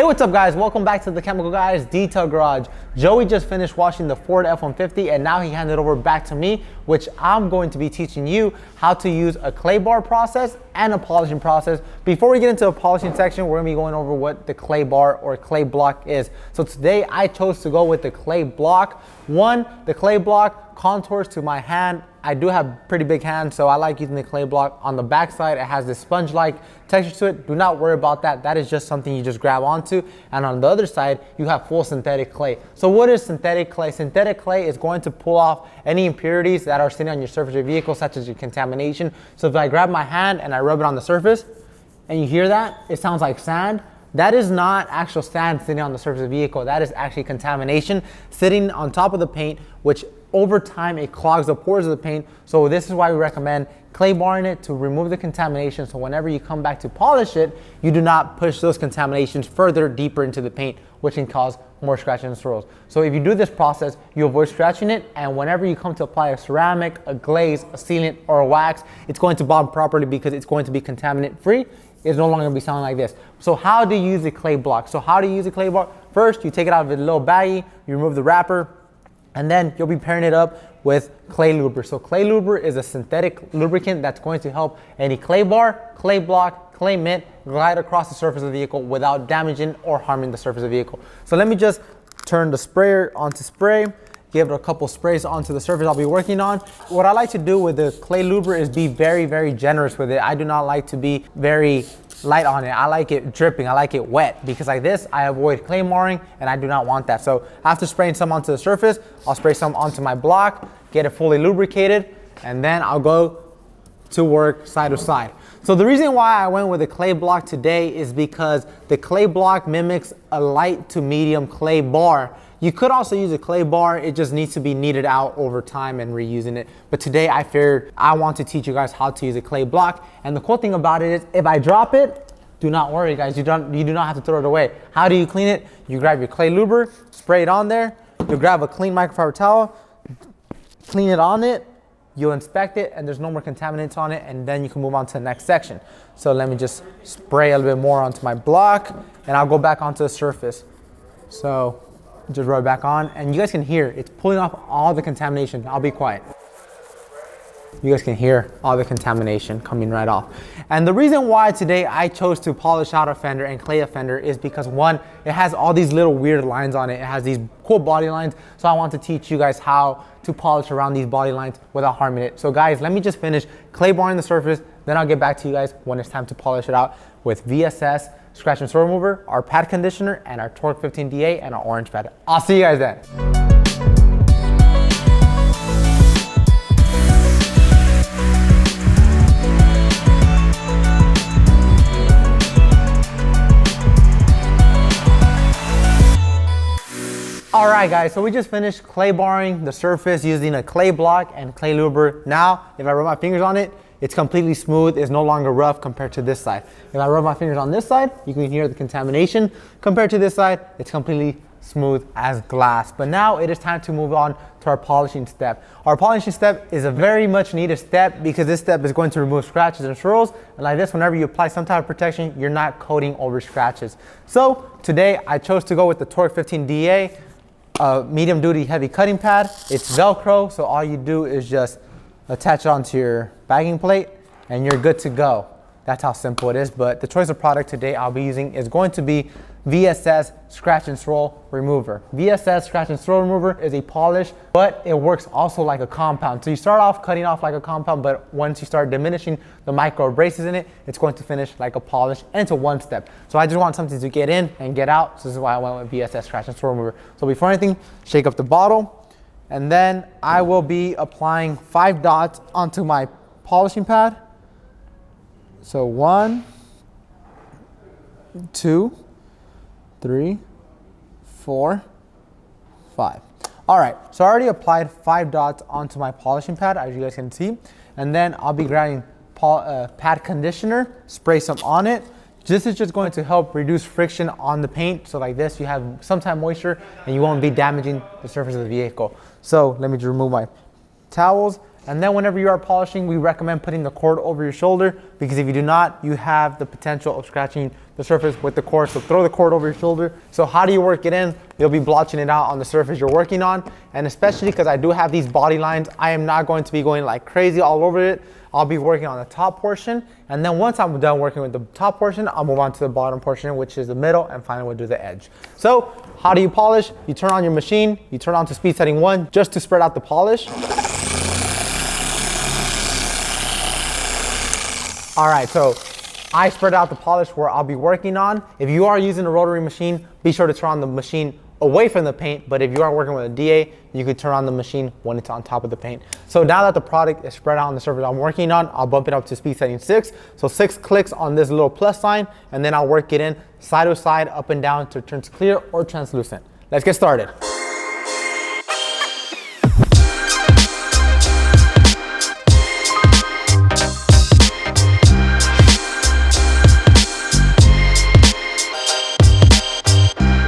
Hey, what's up guys? Welcome back to the Chemical Guys Detail Garage. Joey just finished washing the Ford F-150 and now he handed it over back to me, which I'm going to be teaching you how to use a clay bar process and a polishing process. Before we get into the polishing section, we're gonna be going over what the clay bar or clay block is. So today I chose to go with the clay block. One, the clay block contours to my hand. I do have pretty big hands, so I like using the clay block. On the back side, it has this sponge-like texture to it. Do not worry about that. That is just something you just grab onto. And on the other side, you have full synthetic clay. So what is synthetic clay? Synthetic clay is going to pull off any impurities that are sitting on your surface of your vehicle, such as your contamination. So if I grab my hand and I rub it on the surface, and you hear that, it sounds like sand. That is not actual sand sitting on the surface of the vehicle. That is actually contamination sitting on top of the paint, which over time it clogs the pores of the paint. So this is why we recommend clay barring it to remove the contamination. So whenever you come back to polish it, you do not push those contaminations further deeper into the paint, which can cause more scratches and swirls. So if you do this process, you avoid scratching it. And whenever you come to apply a ceramic, a glaze, a sealant, or a wax, it's going to bond properly because it's going to be contaminant free. It's no longer gonna be sounding like this. So how do you use a clay block? So how do you use a clay block? First, you take it out of a little baggie, you remove the wrapper, and then you'll be pairing it up with clay Luber. So clay Luber is a synthetic lubricant that's going to help any clay bar, clay block, clay mint glide across the surface of the vehicle without damaging or harming the surface of the vehicle. So let me just turn the sprayer onto spray, give it a couple sprays onto the surface I'll be working on. What I like to do with the clay Luber is be very, very generous with it. I do not like to be very light on it. I like it dripping, I like it wet, because like this, I avoid clay marring and I do not want that. So after spraying some onto the surface, I'll spray some onto my block, get it fully lubricated, and then I'll go to work side to side. So the reason why I went with a clay block today is because the clay block mimics a light to medium clay bar. You could also use a clay bar, it just needs to be kneaded out over time and reusing it. But today I figured I want to teach you guys how to use a clay block. And the cool thing about it is if I drop it, do not worry guys, you do not have to throw it away. How do you clean it? You grab your clay Luber, spray it on there, you grab a clean microfiber towel, clean it on it, you'll inspect it and there's no more contaminants on it, and then you can move on to the next section. So let me just spray a little bit more onto my block and I'll go back onto the surface. So just rub it back on and you guys can hear it's pulling off all the contamination. I'll be quiet. You guys can hear all the contamination coming right off. And the reason why today I chose to polish out a fender and clay a fender is because one, it has all these little weird lines on it. It has these cool body lines. So I want to teach you guys how to polish around these body lines without harming it. So guys, let me just finish clay barring the surface. Then I'll get back to you guys when it's time to polish it out with VSS scratch and swirl remover, our pad conditioner, and our TORQ 15DA and our orange pad. I'll see you guys then. All right guys, so we just finished clay barring the surface using a clay block and clay Luber. Now, if I rub my fingers on it, it's completely smooth, it's no longer rough compared to this side. If I rub my fingers on this side, you can hear the contamination. Compared to this side, it's completely smooth as glass. But now it is time to move on to our polishing step. Our polishing step is a very much needed step because this step is going to remove scratches and swirls. And like this, whenever you apply some type of protection, you're not coating over scratches. So today I chose to go with the TORQ 15DA. Medium duty heavy cutting pad. It's Velcro, so all you do is just attach it onto your bagging plate and you're good to go. That's how simple it is. But the choice of product today I'll be using is going to be VSS Scratch and Swirl Remover. VSS Scratch and Swirl Remover is a polish, but it works also like a compound. So you start off cutting off like a compound, but once you start diminishing the micro abrasives in it, it's going to finish like a polish, and it's a one step. So I just want something to get in and get out. So this is why I went with VSS Scratch and Swirl Remover. So before anything, shake up the bottle, and then I will be applying 5 dots onto my polishing pad. So 1, 2, 3, 4, 5. All right, so I already applied 5 dots onto my polishing pad, as you guys can see. And then I'll be grabbing pad conditioner, spray some on it. This is just going to help reduce friction on the paint. So like this, you have some type of moisture and you won't be damaging the surface of the vehicle. So let me just remove my towels And then whenever you are polishing, we recommend putting the cord over your shoulder, because if you do not, you have the potential of scratching the surface with the cord. So throw the cord over your shoulder. So how do you work it in? You'll be blotching it out on the surface you're working on. And especially because I do have these body lines, I am not going to be going like crazy all over it. I'll be working on the top portion. And then once I'm done working with the top portion, I'll move on to the bottom portion, which is the middle, and finally we'll do the edge. So how do you polish? You turn on your machine, you turn on to speed setting 1 just to spread out the polish. All right, so I spread out the polish where I'll be working on. If you are using a rotary machine, be sure to turn on the machine away from the paint. But if you are working with a DA, you could turn on the machine when it's on top of the paint. So now that the product is spread out on the surface I'm working on, I'll bump it up to speed setting 6. So 6 clicks on this little plus sign, and then I'll work it in side to side, up and down, till it turns clear or translucent. Let's get started.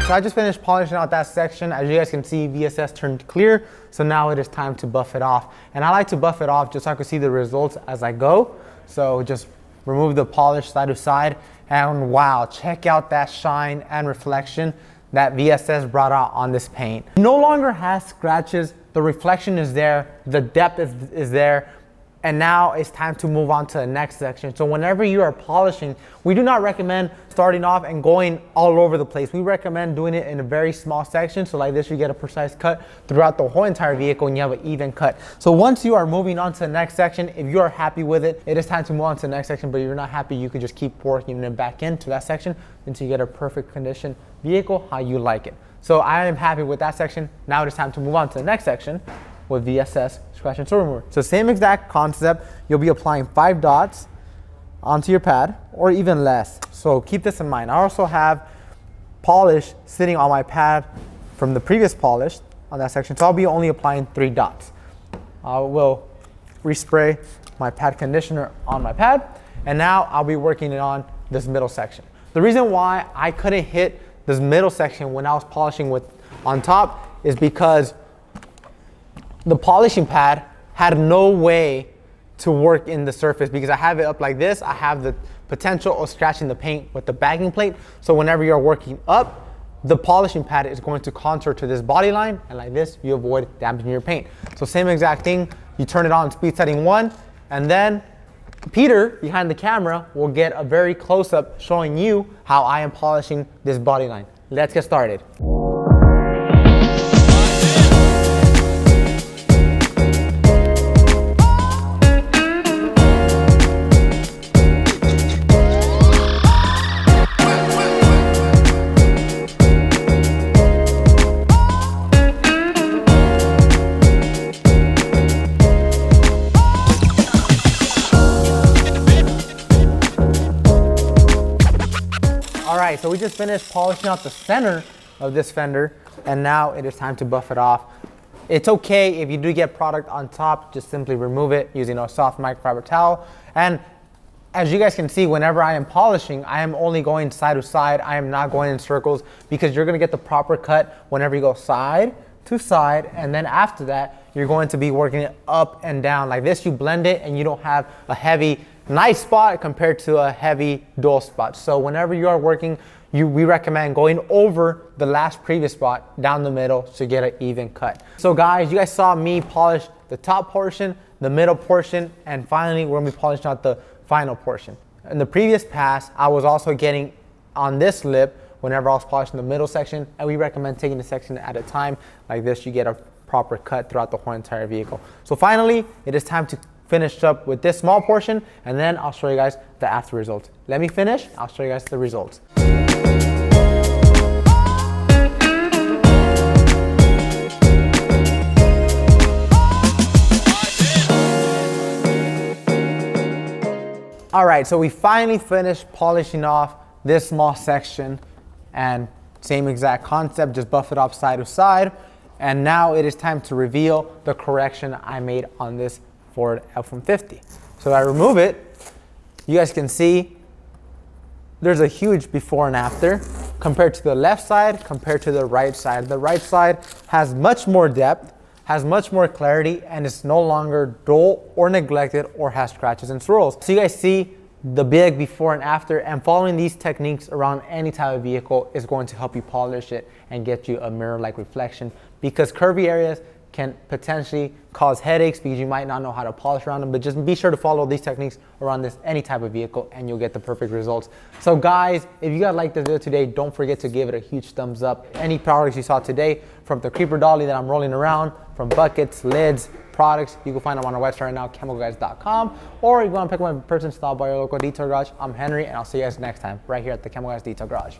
So I just finished polishing out that section. As you guys can see, VSS turned clear. So now it is time to buff it off. And I like to buff it off just so I can see the results as I go. So just remove the polish side to side. And wow, check out that shine and reflection that VSS brought out on this paint. It no longer has scratches. The reflection is there. The depth is there. And now it's time to move on to the next section. So whenever you are polishing, we do not recommend starting off and going all over the place. We recommend doing it in a very small section. So like this, you get a precise cut throughout the whole entire vehicle and you have an even cut. So once you are moving on to the next section, if you are happy with it, it is time to move on to the next section. But if you're not happy, you can just keep working it back into that section until you get a perfect condition vehicle how you like it. So I am happy with that section. Now it is time to move on to the next section with VSS scratch and swirl remover. So same exact concept, you'll be applying 5 dots onto your pad or even less. So keep this in mind. I also have polish sitting on my pad from the previous polish on that section. So I'll be only applying 3 dots. I will respray my pad conditioner on my pad, and now I'll be working it on this middle section. The reason why I couldn't hit this middle section when I was polishing with on top is because the polishing pad had no way to work in the surface, because I have it up like this. I have the potential of scratching the paint with the backing plate. So whenever you're working up, the polishing pad is going to contour to this body line, and like this, you avoid damaging your paint. So same exact thing, you turn it on speed setting 1, and then Peter behind the camera will get a very close up showing you how I am polishing this body line. Let's get started. Alright, so we just finished polishing out the center of this fender, and now it is time to buff it off. It's okay if you do get product on top, just simply remove it using a soft microfiber towel. And as you guys can see, whenever I am polishing, I am only going side to side. I am not going in circles, because you're going to get the proper cut whenever you go side to side, and then after that, you're going to be working it up and down. Like this, you blend it and you don't have a heavy nice spot compared to a heavy dull spot. So whenever you are working, we recommend going over the last previous spot down the middle to get an even cut. So guys, you guys saw me polish the top portion, the middle portion, and finally we're gonna be polishing out the final portion. In the previous pass, I was also getting on this lip whenever I was polishing the middle section, and we recommend taking a section at a time. Like this, you get a proper cut throughout the whole entire vehicle. So finally, it is time to finish up with this small portion, and then I'll show you guys the after results. Let me finish, I'll show you guys the results. All right, so we finally finished polishing off this small section, and same exact concept, just buff it off side to side. And now it is time to reveal the correction I made on this Ford F-150. So if I remove it, you guys can see there's a huge before and after compared to the left side, compared to the right side. The right side has much more depth. has much more clarity and is no longer dull or neglected or has scratches and swirls. So you guys see the big before and after, and following these techniques around any type of vehicle is going to help you polish it and get you a mirror-like reflection, because curvy areas can potentially cause headaches because you might not know how to polish around them. But just be sure to follow these techniques around any type of vehicle and you'll get the perfect results. So guys, if you guys liked this video today, don't forget to give it a huge thumbs up. Any products you saw today, from the creeper dolly that I'm rolling around, from buckets, lids, products, you can find them on our website right now, chemicalguys.com, or if you want to pick one in person, stop by your local detail garage. I'm Henry, and I'll see you guys next time right here at the Chemical Guys Detail Garage.